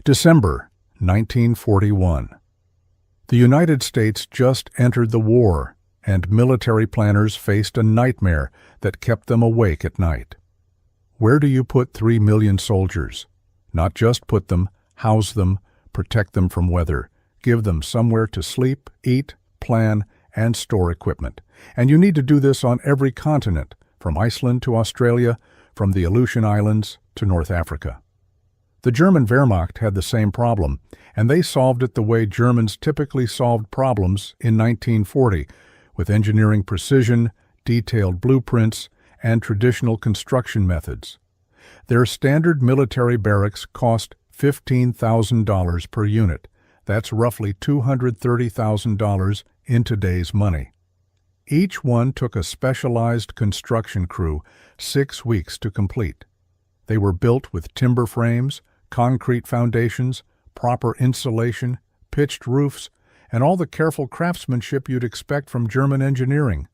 December 1941. The United States just entered the war, and military planners faced a nightmare that kept them awake at night. Where do you put 3 million soldiers? Not just put them, house them, protect them from weather, give them somewhere to sleep, eat, plan, and store equipment. And you need to do this on every continent, from Iceland to Australia, from the Aleutian Islands to North Africa. The German Wehrmacht had the same problem, and they solved it the way Germans typically solved problems in 1940, with engineering precision, detailed blueprints, and traditional construction methods. Their standard military barracks cost $15,000 per unit. That's roughly $230,000 in today's money. Each one took a specialized construction crew 6 weeks to complete. They were built with timber frames, concrete foundations, proper insulation, pitched roofs, and all the careful craftsmanship you'd expect from German engineering.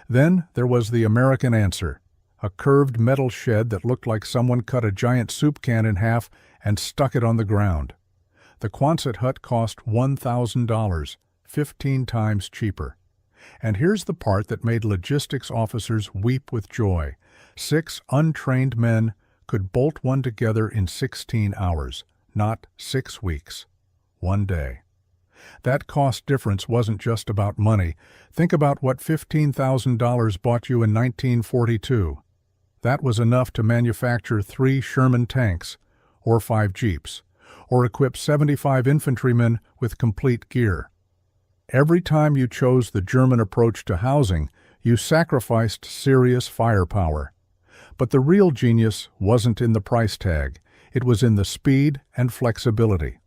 Then there was the American answer, a curved metal shed that looked like someone cut a giant soup can in half and stuck it on the ground. The Quonset Hut cost $1,000, 15 times cheaper. And here's the part that made logistics officers weep with joy. 6 untrained men could bolt one together in 16 hours, not 6 weeks. 1 day. That cost difference wasn't just about money. Think about what $15,000 bought you in 1942. That was enough to manufacture 3 Sherman tanks, or 5 Jeeps, or equip 75 infantrymen with complete gear. Every time you chose the German approach to housing, you sacrificed serious firepower. But the real genius wasn't in the price tag. It was in the speed and flexibility.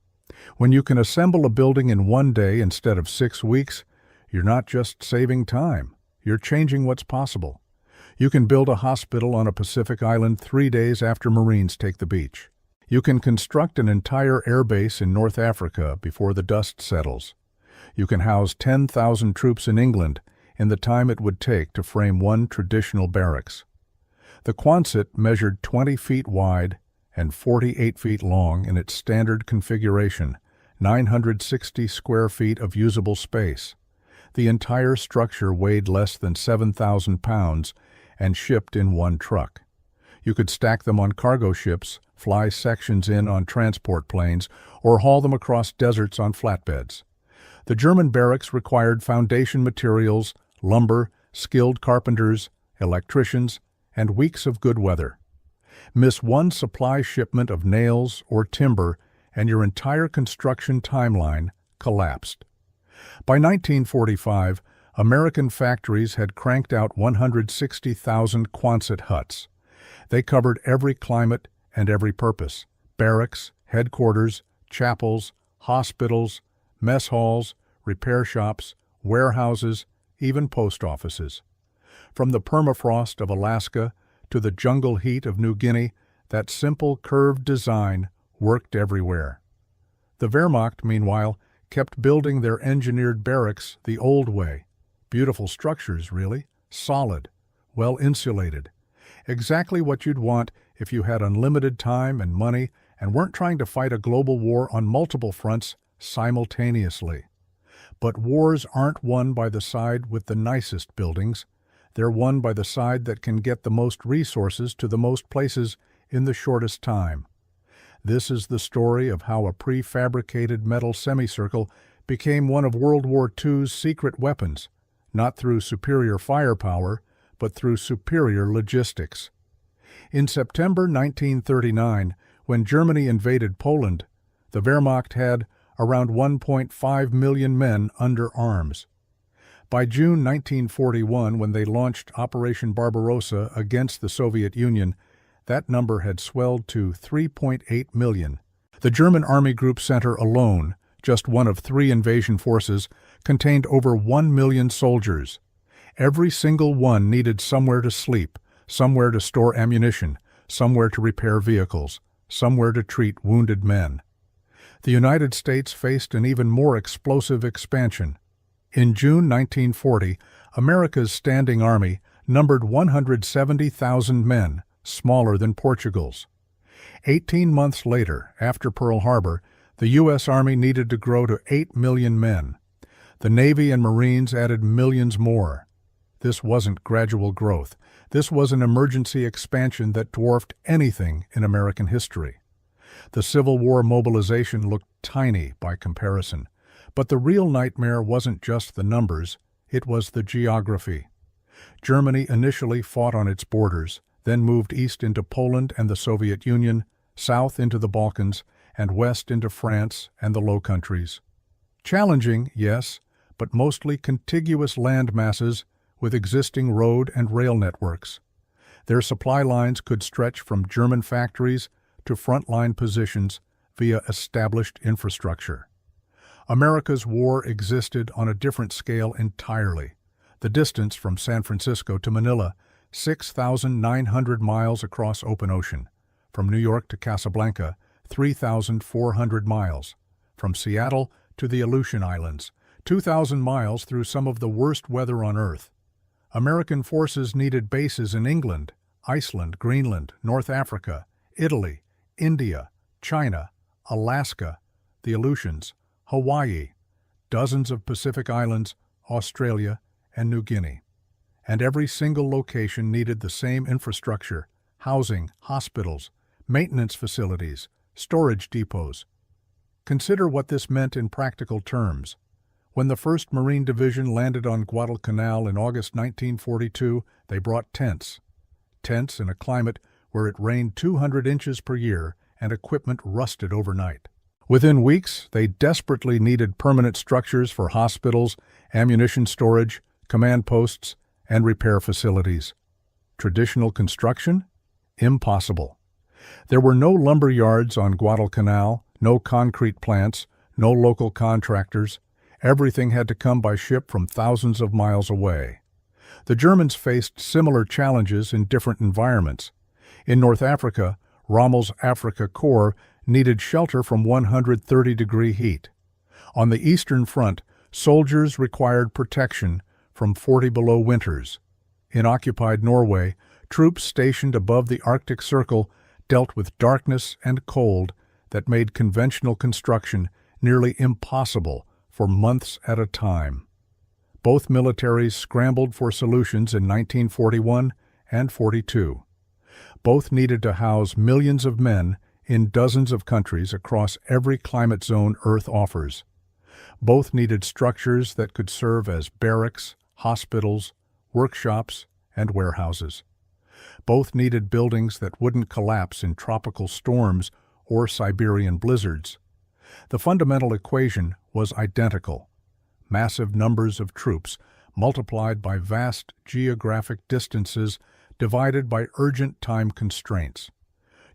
When you can assemble a building in 1 day instead of 6 weeks, you're not just saving time, you're changing what's possible. You can build a hospital on a Pacific island 3 days after Marines take the beach. You can construct an entire airbase in North Africa before the dust settles. You can house 10,000 troops in England in the time it would take to frame one traditional barracks. The Quonset measured 20 feet wide and 48 feet long in its standard configuration, 960 square feet of usable space. The entire structure weighed less than 7,000 pounds and shipped in one truck. You could stack them on cargo ships, fly sections in on transport planes, or haul them across deserts on flatbeds. The German barracks required foundation materials, lumber, skilled carpenters, electricians, and weeks of good weather. Miss one supply shipment of nails or timber, and your entire construction timeline collapsed. By 1945, American factories had cranked out 160,000 Quonset Huts. They covered every climate and every purpose: barracks, headquarters, chapels, hospitals, mess halls, repair shops, warehouses, even post offices. From the permafrost of Alaska to the jungle heat of New Guinea, that simple curved design worked everywhere. The Wehrmacht, meanwhile, kept building their engineered barracks the old way. Beautiful structures, really, solid, well insulated. Exactly what you'd want if you had unlimited time and money and weren't trying to fight a global war on multiple fronts simultaneously. But wars aren't won by the side with the nicest buildings. They're won by the side that can get the most resources to the most places in the shortest time. This is the story of how a prefabricated metal semicircle became one of World War II's secret weapons, not through superior firepower, but through superior logistics. In September 1939, when Germany invaded Poland, the Wehrmacht had around 1.5 million men under arms. By June 1941, when they launched Operation Barbarossa against the Soviet Union, that number had swelled to 3.8 million. The German Army Group Center alone, just one of 3 invasion forces, contained over 1 million soldiers. Every single one needed somewhere to sleep, somewhere to store ammunition, somewhere to repair vehicles, somewhere to treat wounded men. The United States faced an even more explosive expansion. In June 1940, America's standing army numbered 170,000 men, smaller than Portugal's. 18 months later, after Pearl Harbor, the U.S. Army needed to grow to 8 million men. The Navy and Marines added millions more. This wasn't gradual growth. This was an emergency expansion that dwarfed anything in American history. The Civil War mobilization looked tiny by comparison, but the real nightmare wasn't just the numbers, it was the geography. Germany initially fought on its borders, then moved east into Poland and the Soviet Union, south into the Balkans, and west into France and the Low Countries. Challenging, yes, but mostly contiguous land masses with existing road and rail networks. Their supply lines could stretch from German factories to frontline positions via established infrastructure. America's war existed on a different scale entirely. The distance from San Francisco to Manila, 6,900 miles across open ocean. From New York to Casablanca, 3,400 miles. From Seattle to the Aleutian Islands, 2,000 miles through some of the worst weather on Earth. American forces needed bases in England, Iceland, Greenland, North Africa, Italy, India, China, Alaska, the Aleutians, Hawaii, dozens of Pacific islands, Australia, and New Guinea. And every single location needed the same infrastructure: housing, hospitals, maintenance facilities, storage depots. Consider what this meant in practical terms. When the 1st Marine Division landed on Guadalcanal in August 1942, they brought tents. Tents in a climate where it rained 200 inches per year and equipment rusted overnight. Within weeks, they desperately needed permanent structures for hospitals, ammunition storage, command posts, and repair facilities. Traditional construction? Impossible. There were no lumber yards on Guadalcanal, no concrete plants, no local contractors. Everything had to come by ship from thousands of miles away. The Germans faced similar challenges in different environments. In North Africa, Rommel's Afrika Korps needed shelter from 130-degree heat. On the Eastern Front, soldiers required protection from 40-below winters. In occupied Norway, troops stationed above the Arctic Circle dealt with darkness and cold that made conventional construction nearly impossible for months at a time. Both militaries scrambled for solutions in 1941 and 42. Both needed to house millions of men in dozens of countries across every climate zone Earth offers. Both needed structures that could serve as barracks, hospitals, workshops, and warehouses. Both needed buildings that wouldn't collapse in tropical storms or Siberian blizzards. The fundamental equation was identical: massive numbers of troops multiplied by vast geographic distances divided by urgent time constraints.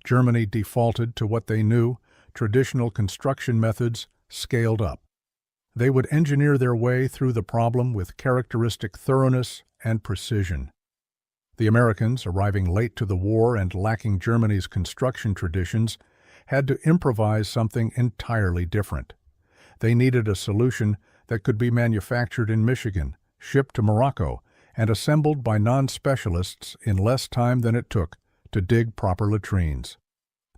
Germany defaulted to what they knew: traditional construction methods scaled up. They would engineer their way through the problem with characteristic thoroughness and precision. The Americans, arriving late to the war and lacking Germany's construction traditions, had to improvise something entirely different. They needed a solution that could be manufactured in Michigan, shipped to Morocco, and assembled by non-specialists in less time than it took to dig proper latrines.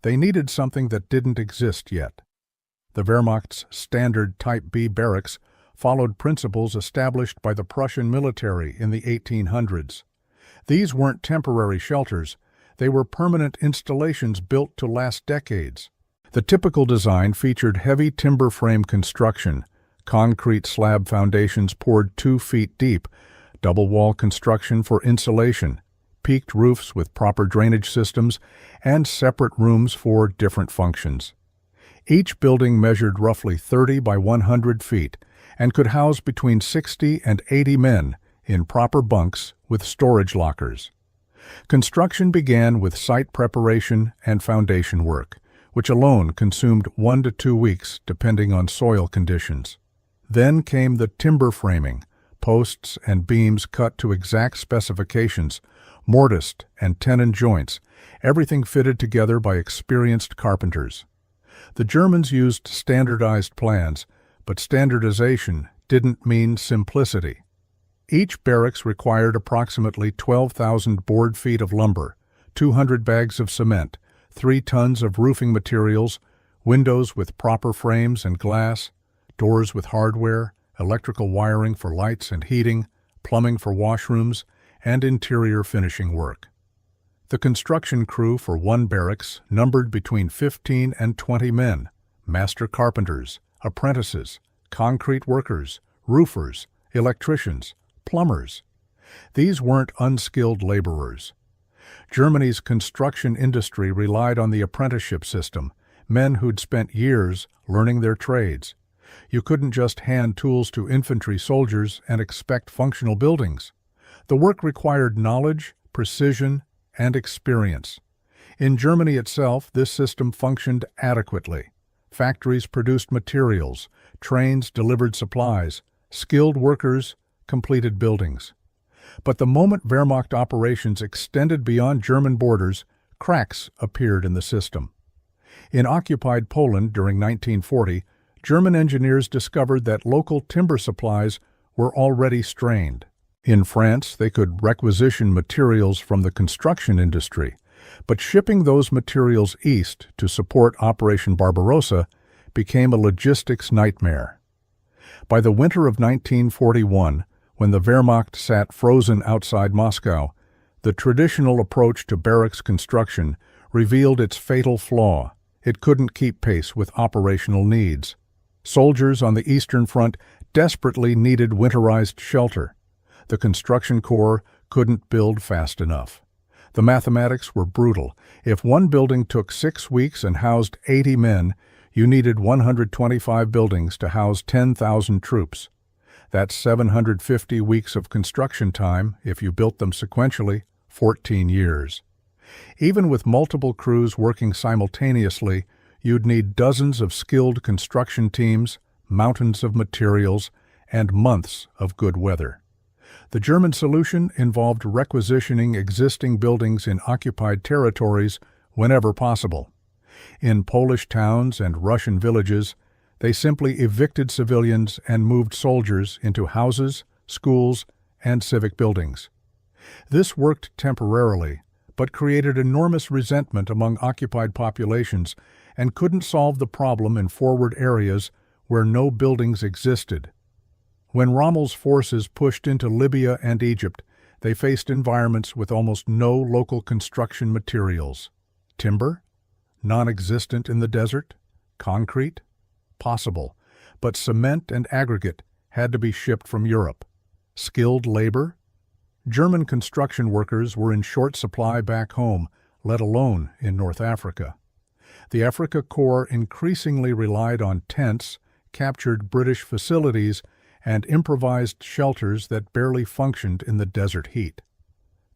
They needed something that didn't exist yet. The Wehrmacht's standard Type B barracks followed principles established by the Prussian military in the 1800s. These weren't temporary shelters. They were permanent installations built to last decades. The typical design featured heavy timber frame construction, concrete slab foundations poured 2 feet deep, double wall construction for insulation, peaked roofs with proper drainage systems, and separate rooms for different functions. Each building measured roughly 30 by 100 feet and could house between 60 and 80 men in proper bunks with storage lockers. Construction began with site preparation and foundation work, which alone consumed 1 to 2 weeks depending on soil conditions. Then came the timber framing, posts and beams cut to exact specifications, mortised and tenon joints, everything fitted together by experienced carpenters. The Germans used standardized plans, but standardization didn't mean simplicity. Each barracks required approximately 12,000 board feet of lumber, 200 bags of cement, 3 tons of roofing materials, windows with proper frames and glass, doors with hardware, electrical wiring for lights and heating, plumbing for washrooms, and interior finishing work. The construction crew for one barracks numbered between 15 and 20 men, master carpenters, apprentices, concrete workers, roofers, electricians, plumbers. These weren't unskilled laborers. Germany's construction industry relied on the apprenticeship system, men who'd spent years learning their trades. You couldn't just hand tools to infantry soldiers and expect functional buildings. The work required knowledge, precision, and experience. In Germany itself, this system functioned adequately. Factories produced materials, trains delivered supplies, skilled workers completed buildings. But the moment Wehrmacht operations extended beyond German borders, cracks appeared in the system. In occupied Poland during 1940, German engineers discovered that local timber supplies were already strained. In France, they could requisition materials from the construction industry, but shipping those materials east to support Operation Barbarossa became a logistics nightmare. By the winter of 1941, when the Wehrmacht sat frozen outside Moscow, the traditional approach to barracks construction revealed its fatal flaw. It couldn't keep pace with operational needs. Soldiers on the Eastern Front desperately needed winterized shelter. The construction corps couldn't build fast enough. The mathematics were brutal. If one building took 6 weeks and housed 80 men, you needed 125 buildings to house 10,000 troops. That's 750 weeks of construction time if you built them sequentially, 14 years. Even with multiple crews working simultaneously, you'd need dozens of skilled construction teams, mountains of materials, and months of good weather. The German solution involved requisitioning existing buildings in occupied territories whenever possible. In Polish towns and Russian villages, they simply evicted civilians and moved soldiers into houses, schools, and civic buildings. This worked temporarily, but created enormous resentment among occupied populations and couldn't solve the problem in forward areas where no buildings existed. When Rommel's forces pushed into Libya and Egypt, they faced environments with almost no local construction materials. Timber? Non-existent in the desert? Concrete? Possible, but cement and aggregate had to be shipped from Europe. Skilled labor? German construction workers were in short supply back home, let alone in North Africa. The Africa Corps increasingly relied on tents, captured British facilities, and improvised shelters that barely functioned in the desert heat.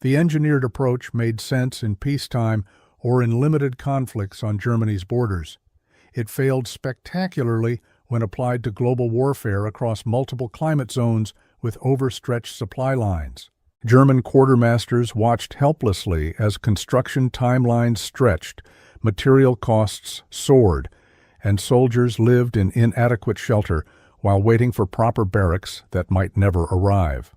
The engineered approach made sense in peacetime or in limited conflicts on Germany's borders. It failed spectacularly when applied to global warfare across multiple climate zones with overstretched supply lines. German quartermasters watched helplessly as construction timelines stretched, material costs soared, and soldiers lived in inadequate shelter while waiting for proper barracks that might never arrive.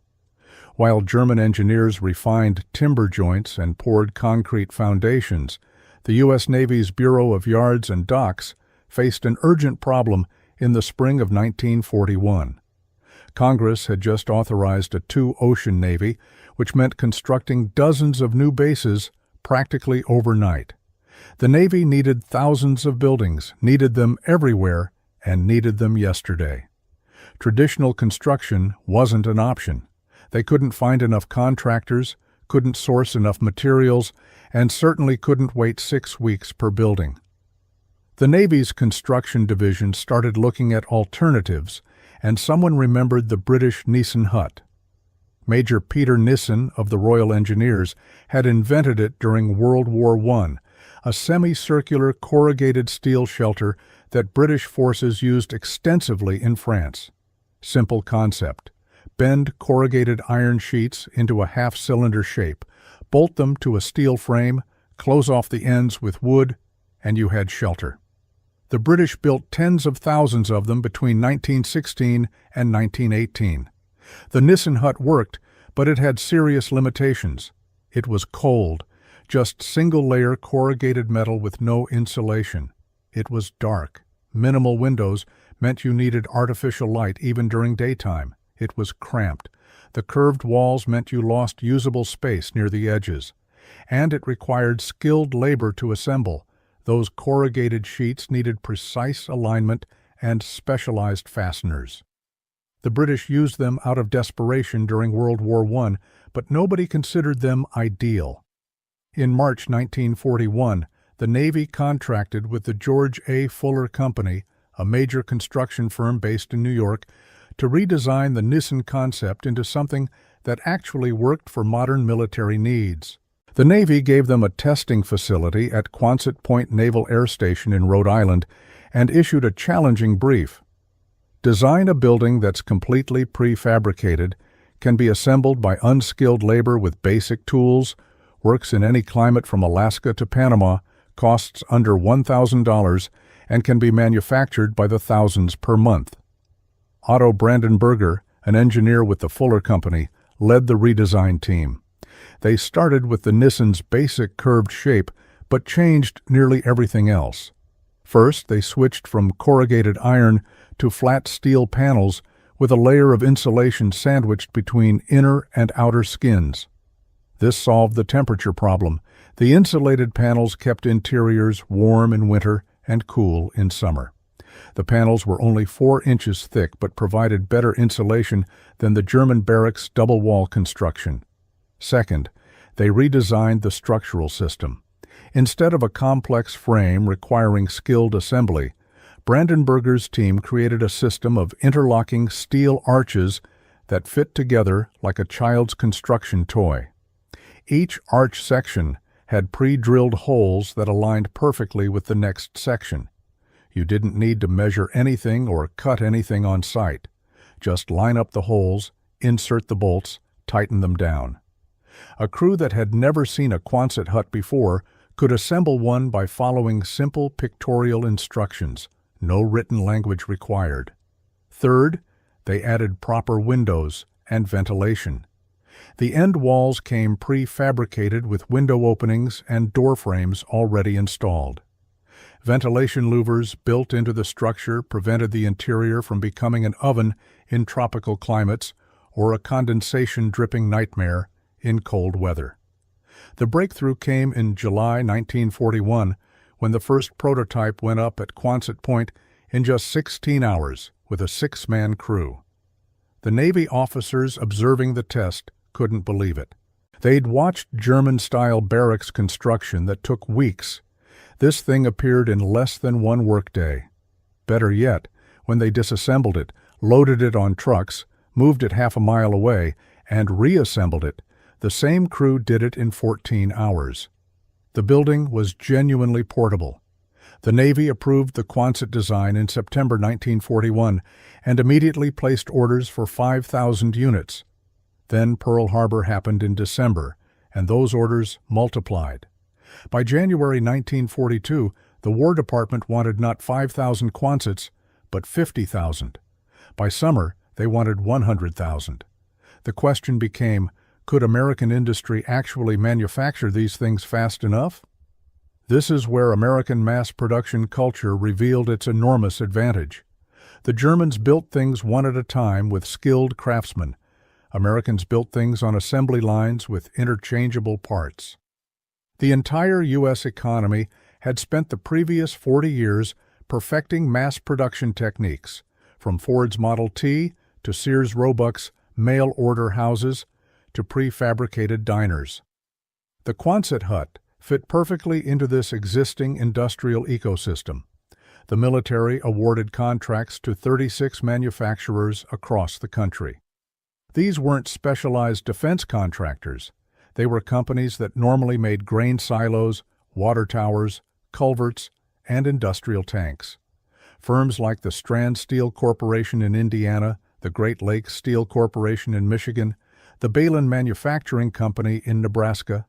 While German engineers refined timber joints and poured concrete foundations, the U.S. Navy's Bureau of Yards and Docks faced an urgent problem in the spring of 1941. Congress had just authorized a 2-ocean navy, which meant constructing dozens of new bases practically overnight. The Navy needed thousands of buildings, needed them everywhere, and needed them yesterday. Traditional construction wasn't an option. They couldn't find enough contractors, couldn't source enough materials, and certainly couldn't wait 6 weeks per building. The Navy's construction division started looking at alternatives, and someone remembered the British Quonset Hut. Major Peter Nissen of the Royal Engineers had invented it during World War I, a semicircular corrugated steel shelter that British forces used extensively in France. Simple concept. Bend corrugated iron sheets into a half-cylinder shape, bolt them to a steel frame, close off the ends with wood, and you had shelter. The British built tens of thousands of them between 1916 and 1918. The Nissen hut worked, but it had serious limitations. It was cold. Just single-layer corrugated metal with no insulation. It was dark. Minimal windows meant you needed artificial light even during daytime. It was cramped. The curved walls meant you lost usable space near the edges. And it required skilled labor to assemble. Those corrugated sheets needed precise alignment and specialized fasteners. The British used them out of desperation during World War I, but nobody considered them ideal. In March 1941, the Navy contracted with the George A. Fuller Company, a major construction firm based in New York, to redesign the Nissen concept into something that actually worked for modern military needs. The Navy gave them a testing facility at Quonset Point Naval Air Station in Rhode Island and issued a challenging brief. Design a building that's completely prefabricated, can be assembled by unskilled labor with basic tools, works in any climate from Alaska to Panama, costs under $1,000, and can be manufactured by the thousands per month. Otto Brandenburger, an engineer with the Fuller Company, led the redesign team. They started with the Nissen's basic curved shape, but changed nearly everything else. First, they switched from corrugated iron to flat steel panels with a layer of insulation sandwiched between inner and outer skins. This solved the temperature problem. The insulated panels kept interiors warm in winter and cool in summer. The panels were only 4 inches thick but provided better insulation than the German Barracks double-wall construction. Second, they redesigned the structural system. Instead of a complex frame requiring skilled assembly, Brandenburger's team created a system of interlocking steel arches that fit together like a child's construction toy. Each arch section had pre-drilled holes that aligned perfectly with the next section. You didn't need to measure anything or cut anything on site. Just line up the holes, insert the bolts, tighten them down. A crew that had never seen a Quonset hut before could assemble one by following simple pictorial instructions, no written language required. Third, they added proper windows and ventilation. The end walls came prefabricated with window openings and door frames already installed. Ventilation louvers built into the structure prevented the interior from becoming an oven in tropical climates or a condensation-dripping nightmare in cold weather. The breakthrough came in July 1941 when the first prototype went up at Quonset Point in just 16 hours with a 6-man crew. The Navy officers observing the test couldn't believe it. They'd watched German-style barracks construction that took weeks. This thing appeared in less than 1 workday. Better yet, when they disassembled it, loaded it on trucks, moved it half a mile away, and reassembled it, the same crew did it in 14 hours. The building was genuinely portable. The Navy approved the Quonset design in September 1941 and immediately placed orders for 5,000 units. Then Pearl Harbor happened in December, and those orders multiplied. By January 1942, the War Department wanted not 5,000 Quonsets, but 50,000. By summer, they wanted 100,000. The question became, could American industry actually manufacture these things fast enough? This is where American mass production culture revealed its enormous advantage. The Germans built things one at a time with skilled craftsmen. Americans built things on assembly lines with interchangeable parts. The entire U.S. economy had spent the previous 40 years perfecting mass production techniques, from Ford's Model T to Sears Roebuck's mail-order houses to prefabricated diners. The Quonset hut fit perfectly into this existing industrial ecosystem. The military awarded contracts to 36 manufacturers across the country. These weren't specialized defense contractors. They were companies that normally made grain silos, water towers, culverts, and industrial tanks. Firms like the Strand Steel Corporation in Indiana, the Great Lakes Steel Corporation in Michigan, the Balin Manufacturing Company in Nebraska,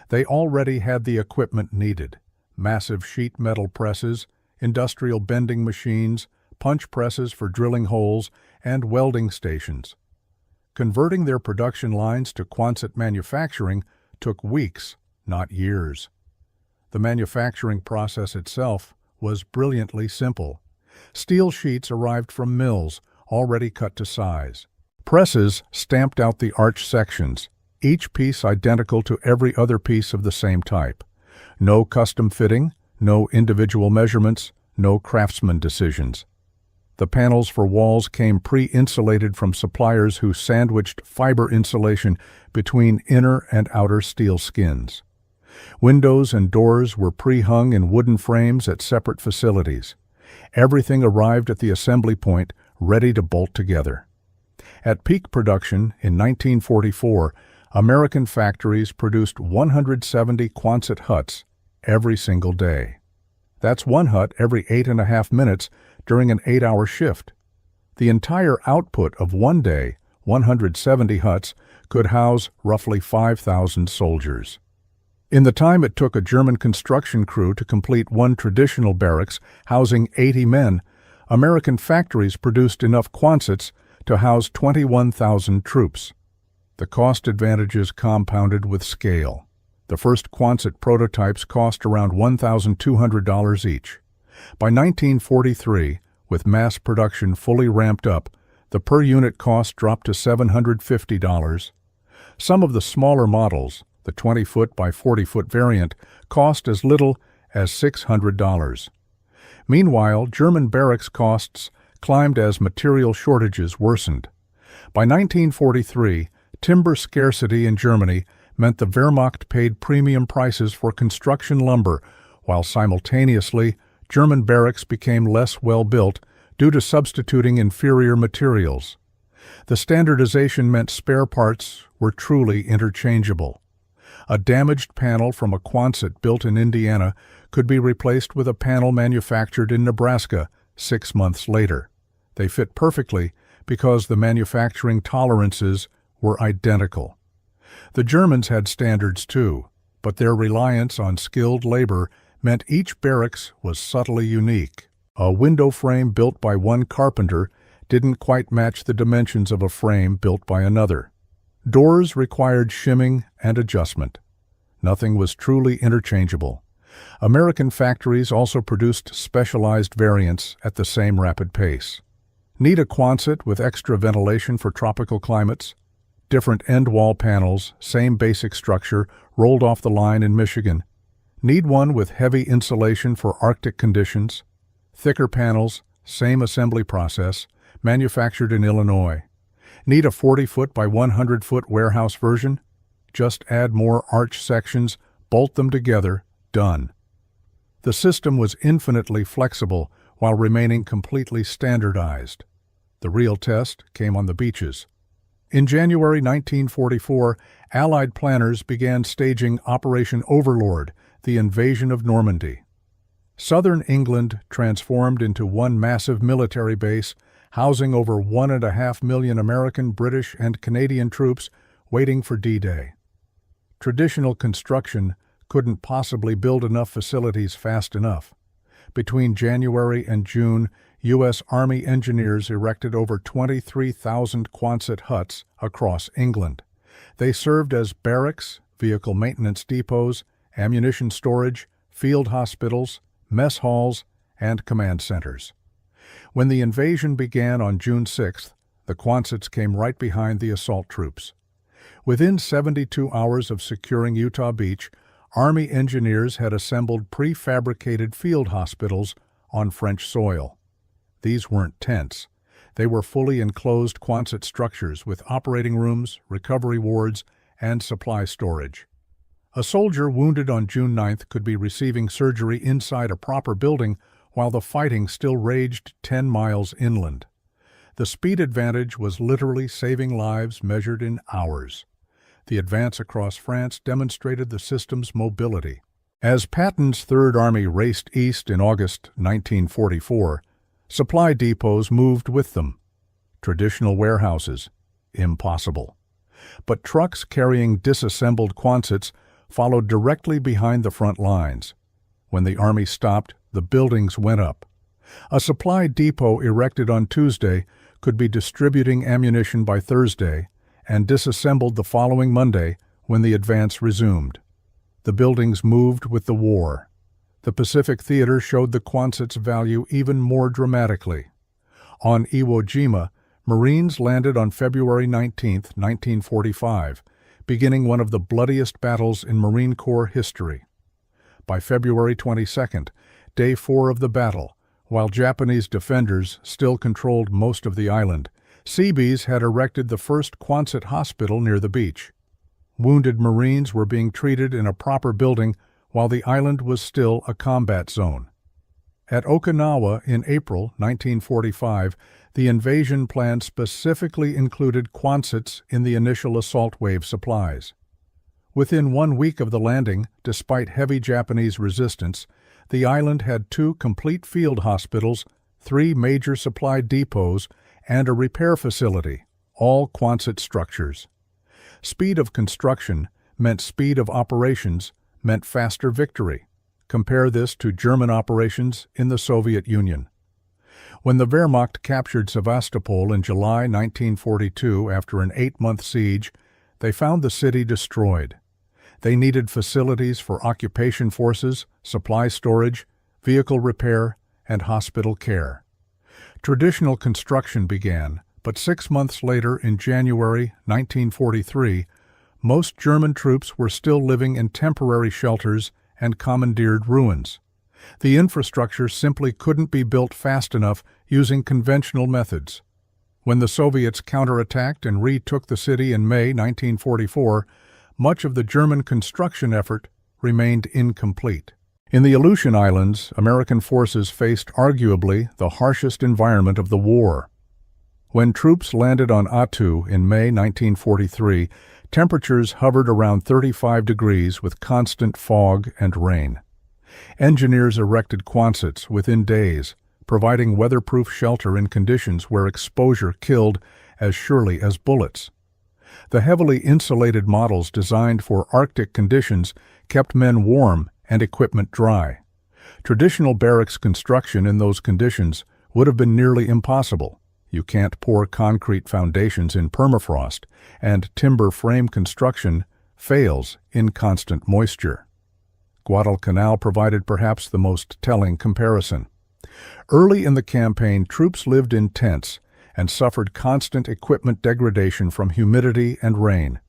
they already had the equipment needed: massive sheet metal presses, industrial bending machines, punch presses for drilling holes, and welding stations. Converting their production lines to Quonset manufacturing took weeks, not years. The manufacturing process itself was brilliantly simple. Steel sheets arrived from mills, already cut to size. Presses stamped out the arch sections, each piece identical to every other piece of the same type. No custom fitting, no individual measurements, no craftsman decisions. The panels for walls came pre-insulated from suppliers who sandwiched fiber insulation between inner and outer steel skins. Windows and doors were pre-hung in wooden frames at separate facilities. Everything arrived at the assembly point, ready to bolt together. At peak production in 1944, American factories produced 170 Quonset Huts every single day. That's one hut every 8.5 minutes during an 8-hour shift. The entire output of one day, 170 huts, could house roughly 5,000 soldiers. In the time it took a German construction crew to complete one traditional barracks housing 80 men, American factories produced enough Quonsets to house 21,000 troops. The cost advantages compounded with scale. The first Quonset prototypes cost around $1,200 each. By 1943, with mass production fully ramped up, the per-unit cost dropped to $750. Some of the smaller models, the 20-foot by 40-foot variant, cost as little as $600. Meanwhile, German barracks costs climbed as material shortages worsened. By 1943, timber scarcity in Germany meant the Wehrmacht paid premium prices for construction lumber, while simultaneously, German barracks became less well-built due to substituting inferior materials. The standardization meant spare parts were truly interchangeable. A damaged panel from a Quonset built in Indiana could be replaced with a panel manufactured in Nebraska 6 months later. They fit perfectly because the manufacturing tolerances were identical. The Germans had standards too, but their reliance on skilled labor meant each barracks was subtly unique. A window frame built by one carpenter didn't quite match the dimensions of a frame built by another. Doors required shimming and adjustment. Nothing was truly interchangeable. American factories also produced specialized variants at the same rapid pace. Need a Quonset with extra ventilation for tropical climates? Different end wall panels, same basic structure, rolled off the line in Michigan. Need one with heavy insulation for Arctic conditions? Thicker panels, same assembly process, manufactured in Illinois. Need a 40-foot by 100-foot warehouse version? Just add more arch sections, bolt them together, done. The system was infinitely flexible while remaining completely standardized. The real test came on the beaches. In January 1944, Allied planners began staging Operation Overlord, the invasion of Normandy. Southern England transformed into one massive military base, housing over 1.5 million American, British, and Canadian troops waiting for D-Day. Traditional construction couldn't possibly build enough facilities fast enough. Between January and June, U.S. Army engineers erected over 23,000 Quonset huts across England. They served as barracks, vehicle maintenance depots, ammunition storage, field hospitals, mess halls, and command centers. When the invasion began on June 6th, the Quonsets came right behind the assault troops. Within 72 hours of securing Utah Beach, Army engineers had assembled prefabricated field hospitals on French soil. These weren't tents. They were fully enclosed Quonset structures with operating rooms, recovery wards, and supply storage. A soldier wounded on June 9th could be receiving surgery inside a proper building while the fighting still raged 10 miles inland. The speed advantage was literally saving lives measured in hours. The advance across France demonstrated the system's mobility. As Patton's Third Army raced east in August 1944, supply depots moved with them. Traditional warehouses, impossible. But trucks carrying disassembled Quonsets followed directly behind the front lines. When the Army stopped, the buildings went up. A supply depot erected on Tuesday could be distributing ammunition by Thursday and disassembled the following Monday when the advance resumed. The buildings moved with the war. The Pacific Theater showed the Quonset's value even more dramatically. On Iwo Jima, Marines landed on February 19, 1945, beginning one of the bloodiest battles in Marine Corps history. By February 22, day 4 of the battle, while Japanese defenders still controlled most of the island, Seabees had erected the first Quonset hospital near the beach. Wounded Marines were being treated in a proper building while the island was still a combat zone. At Okinawa in April 1945, the invasion plan specifically included Quonsets in the initial assault wave supplies. Within 1 week of the landing, despite heavy Japanese resistance, the island had 2 complete field hospitals, 3 major supply depots, and a repair facility, all Quonset structures. Speed of construction meant speed of operations, meant faster victory. Compare this to German operations in the Soviet Union. When the Wehrmacht captured Sevastopol in July 1942 after an 8-month siege, they found the city destroyed. They needed facilities for occupation forces, supply storage, vehicle repair, and hospital care. Traditional construction began, but 6 months later, in January 1943, most German troops were still living in temporary shelters and commandeered ruins. The infrastructure simply couldn't be built fast enough using conventional methods. When the Soviets counterattacked and retook the city in May 1944, much of the German construction effort remained incomplete. In the Aleutian Islands, American forces faced arguably the harshest environment of the war. When troops landed on Attu in May 1943, temperatures hovered around 35 degrees with constant fog and rain. Engineers erected Quonsets within days, providing weatherproof shelter in conditions where exposure killed as surely as bullets. The heavily insulated models designed for Arctic conditions kept men warm and equipment dry. Traditional barracks construction in those conditions would have been nearly impossible. You can't pour concrete foundations in permafrost, and timber frame construction fails in constant moisture. Guadalcanal provided perhaps the most telling comparison. Early in the campaign, troops lived in tents and suffered constant equipment degradation from humidity and rain.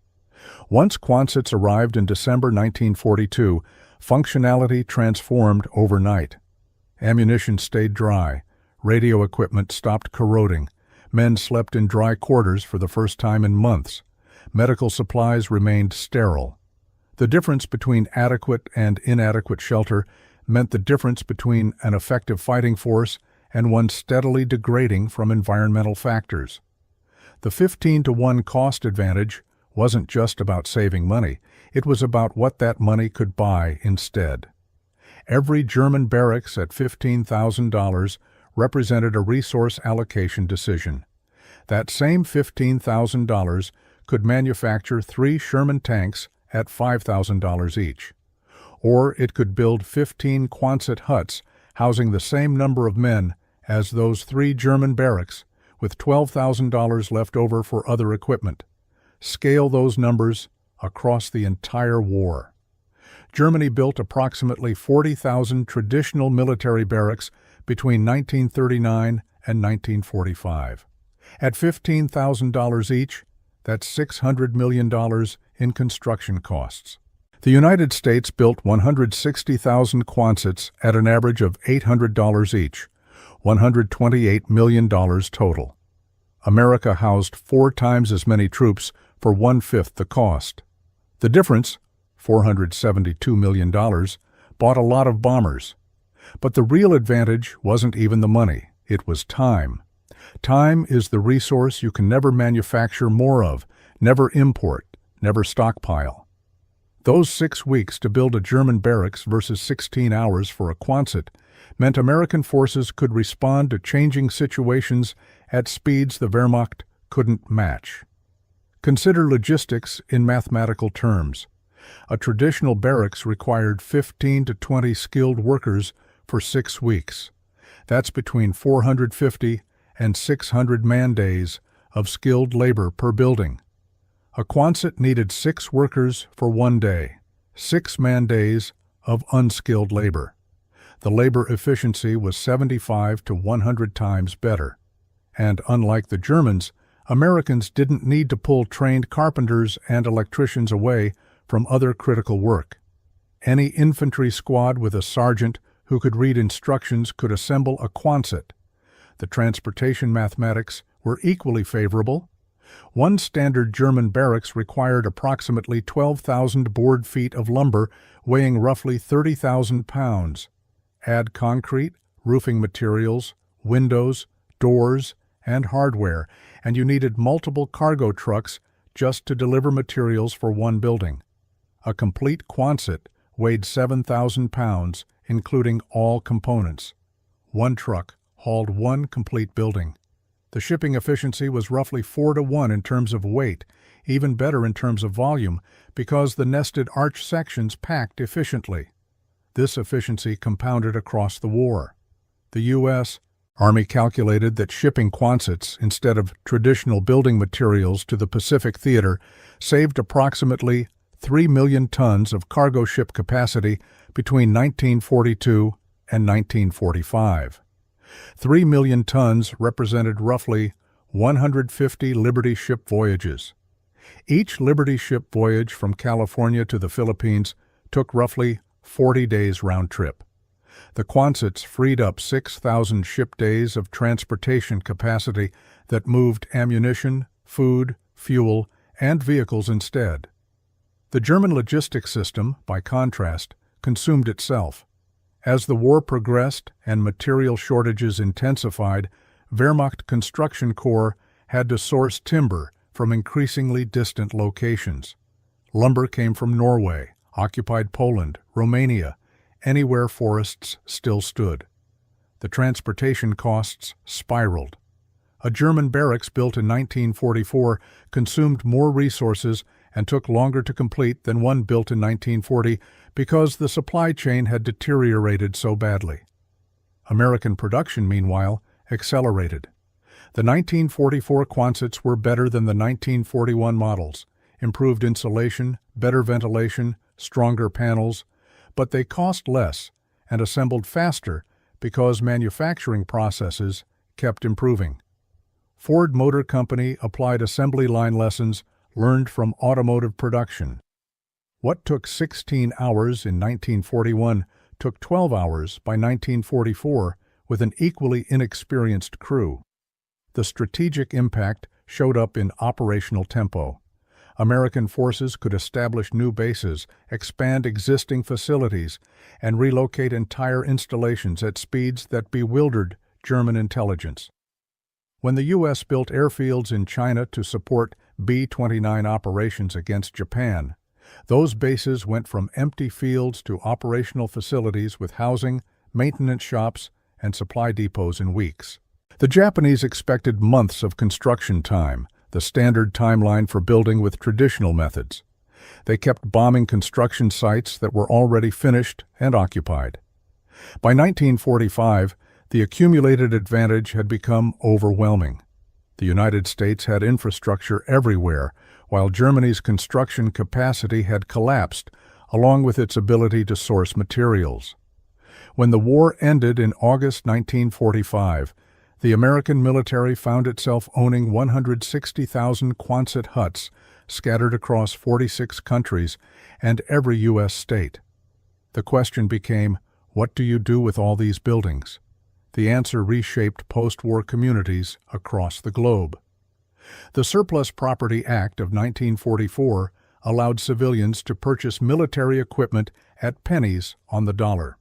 Once Quonsets arrived in December 1942, functionality transformed overnight. Ammunition stayed dry, radio equipment stopped corroding, men slept in dry quarters for the first time in months, medical supplies remained sterile. The difference between adequate and inadequate shelter meant the difference between an effective fighting force and one steadily degrading from environmental factors. The 15-to-1 cost advantage wasn't just about saving money, it was about what that money could buy instead. Every German barracks at $15,000 represented a resource allocation decision. That same $15,000 could manufacture 3 Sherman tanks at $5,000 each. Or it could build 15 Quonset huts housing the same number of men as those 3 German barracks, with $12,000 left over for other equipment. Scale those numbers across the entire war. Germany built approximately 40,000 traditional military barracks between 1939 and 1945. At $15,000 each, that's $600 million in construction costs. The United States built 160,000 Quonsets at an average of $800 each, $128 million total. America housed 4 times as many troops for 1/5 the cost. The difference, $472 million, bought a lot of bombers. But the real advantage wasn't even the money, it was time. Time is the resource you can never manufacture more of, never import, never stockpile. Those 6 weeks to build a German barracks versus 16 hours for a Quonset meant American forces could respond to changing situations at speeds the Wehrmacht couldn't match. Consider logistics in mathematical terms. A traditional barracks required 15 to 20 skilled workers for 6 weeks. That's between 450 and 600 man-days of skilled labor per building. A Quonset needed 6 workers for 1 day. 6-man days of unskilled labor. The labor efficiency was 75 to 100 times better. And unlike the Germans, Americans didn't need to pull trained carpenters and electricians away from other critical work. Any infantry squad with a sergeant who could read instructions could assemble a Quonset. The transportation mathematics were equally favorable. One standard German barracks required approximately 12,000 board feet of lumber weighing roughly 30,000 pounds. Add concrete, roofing materials, windows, doors, and hardware, and you needed multiple cargo trucks just to deliver materials for one building. A complete Quonset weighed 7,000 pounds, including all components. One truck hauled one complete building. The shipping efficiency was roughly 4 to 1 in terms of weight, even better in terms of volume, because the nested arch sections packed efficiently. This efficiency compounded across the war. The U.S. Army calculated that shipping Quonsets instead of traditional building materials to the Pacific Theater saved approximately 3 million tons of cargo ship capacity between 1942 and 1945. 3 million tons represented roughly 150 Liberty ship voyages. Each Liberty ship voyage from California to the Philippines took roughly 40 days round trip. The Quonsets freed up 6,000 ship days of transportation capacity that moved ammunition, food, fuel, and vehicles instead. The German logistics system, by contrast, consumed itself. As the war progressed and material shortages intensified, Wehrmacht Construction Corps had to source timber from increasingly distant locations. Lumber came from Norway, occupied Poland, Romania, anywhere forests still stood. The transportation costs spiraled. A German barracks built in 1944 consumed more resources and took longer to complete than one built in 1940 because the supply chain had deteriorated so badly. American production, meanwhile, accelerated. The 1944 Quonsets were better than the 1941 models, improved insulation, better ventilation, stronger panels, but they cost less and assembled faster because manufacturing processes kept improving. Ford Motor Company applied assembly line lessons learned from automotive production. What took 16 hours in 1941 took 12 hours by 1944 with an equally inexperienced crew. The strategic impact showed up in operational tempo. American forces could establish new bases, expand existing facilities, and relocate entire installations at speeds that bewildered German intelligence. When the U.S. built airfields in China to support B-29 operations against Japan, those bases went from empty fields to operational facilities with housing, maintenance shops, and supply depots in weeks. The Japanese expected months of construction time, the standard timeline for building with traditional methods. They kept bombing construction sites that were already finished and occupied. By 1945, the accumulated advantage had become overwhelming. The United States had infrastructure everywhere, while Germany's construction capacity had collapsed, along with its ability to source materials. When the war ended in August 1945, the American military found itself owning 160,000 Quonset huts scattered across 46 countries and every U.S. state. The question became, what do you do with all these buildings? The answer reshaped post-war communities across the globe. The Surplus Property Act of 1944 allowed civilians to purchase military equipment at pennies on the dollar.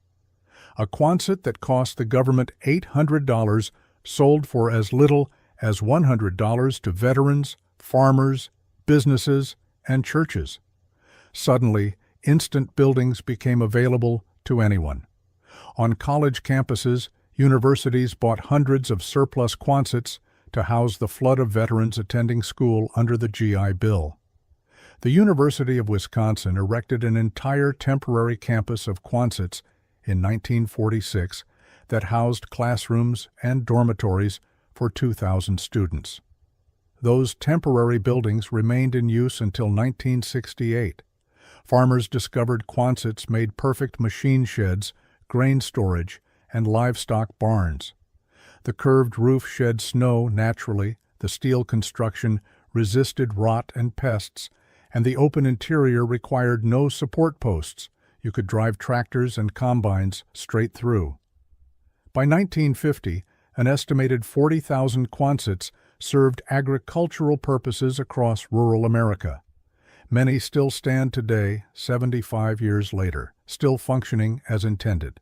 A Quonset that cost the government $800 sold for as little as $100 to veterans, farmers, businesses, and churches. Suddenly, instant buildings became available to anyone. On college campuses, universities bought hundreds of surplus Quonsets to house the flood of veterans attending school under the GI Bill. The University of Wisconsin erected an entire temporary campus of Quonsets in 1946 that housed classrooms and dormitories for 2,000 students. Those temporary buildings remained in use until 1968. Farmers discovered Quonsets made perfect machine sheds, grain storage, and livestock barns. The curved roof shed snow naturally, the steel construction resisted rot and pests, and the open interior required no support posts. You could drive tractors and combines straight through. By 1950, an estimated 40,000 Quonsets served agricultural purposes across rural America. Many still stand today, 75 years later, still functioning as intended.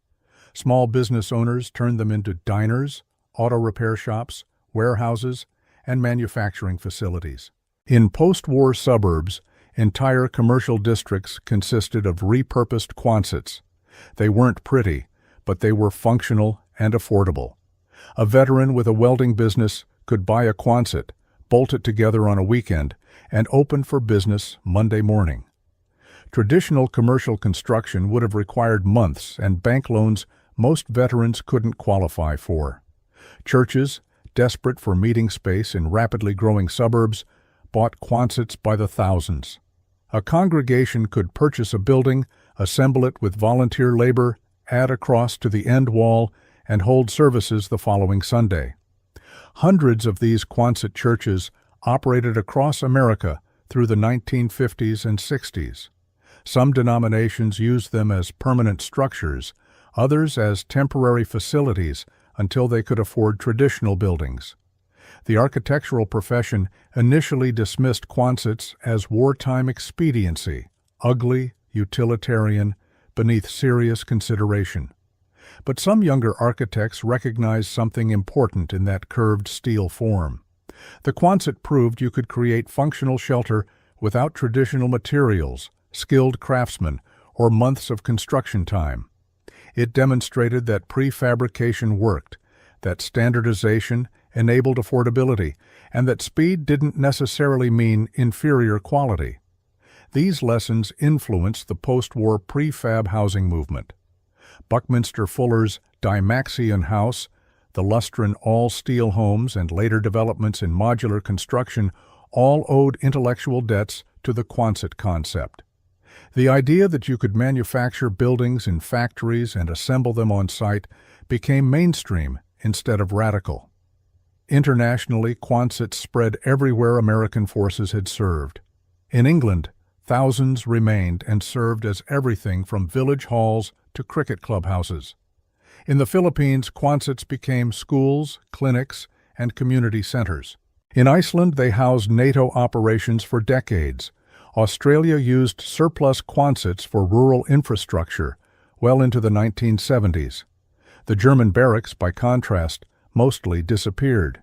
Small business owners turned them into diners, auto repair shops, warehouses, and manufacturing facilities. In post-war suburbs, entire commercial districts consisted of repurposed Quonsets. They weren't pretty, but they were functional and affordable. A veteran with a welding business could buy a Quonset, bolt it together on a weekend, and open for business Monday morning. Traditional commercial construction would have required months and bank loans most veterans couldn't qualify for. Churches, desperate for meeting space in rapidly growing suburbs, bought Quonsets by the thousands. A congregation could purchase a building, assemble it with volunteer labor, add a cross to the end wall, and hold services the following Sunday. Hundreds of these Quonset churches operated across America through the 1950s and 60s. Some denominations used them as permanent structures, others as temporary facilities until they could afford traditional buildings. The architectural profession initially dismissed Quonsets as wartime expediency, ugly, utilitarian, beneath serious consideration. But some younger architects recognized something important in that curved steel form. The Quonset proved you could create functional shelter without traditional materials, skilled craftsmen, or months of construction time. It demonstrated that prefabrication worked, that standardization enabled affordability, and that speed didn't necessarily mean inferior quality. These lessons influenced the post-war prefab housing movement. Buckminster Fuller's Dymaxion House, the Lustron all-steel homes, and later developments in modular construction all owed intellectual debts to the Quonset concept. The idea that you could manufacture buildings in factories and assemble them on site became mainstream instead of radical. Internationally, Quonsets spread everywhere American forces had served. In England, thousands remained and served as everything from village halls to cricket clubhouses. In the Philippines, Quonsets became schools, clinics, and community centers. In Iceland, they housed NATO operations for decades. Australia used surplus Quonsets for rural infrastructure well into the 1970s. The German barracks, by contrast, mostly disappeared.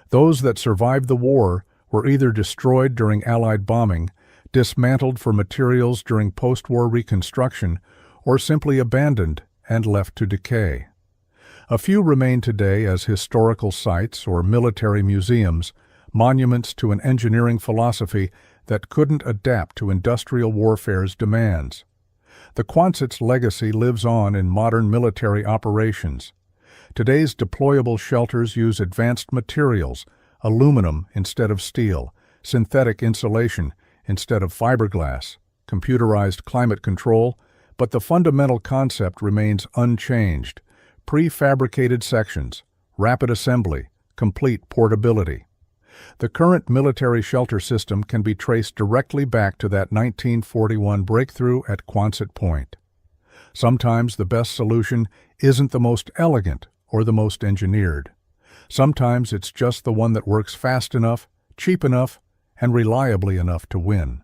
Those that survived the war were either destroyed during Allied bombing, dismantled for materials during post-war reconstruction, or simply abandoned and left to decay. A few remain today as historical sites or military museums, monuments to an engineering philosophy that couldn't adapt to industrial warfare's demands. The Quonset's legacy lives on in modern military operations. Today's deployable shelters use advanced materials, aluminum instead of steel, synthetic insulation instead of fiberglass, computerized climate control, but the fundamental concept remains unchanged: prefabricated sections, rapid assembly, complete portability. The current military shelter system can be traced directly back to that 1941 breakthrough at Quonset Point. Sometimes the best solution isn't the most elegant or the most engineered. Sometimes it's just the one that works fast enough, cheap enough, and reliably enough to win.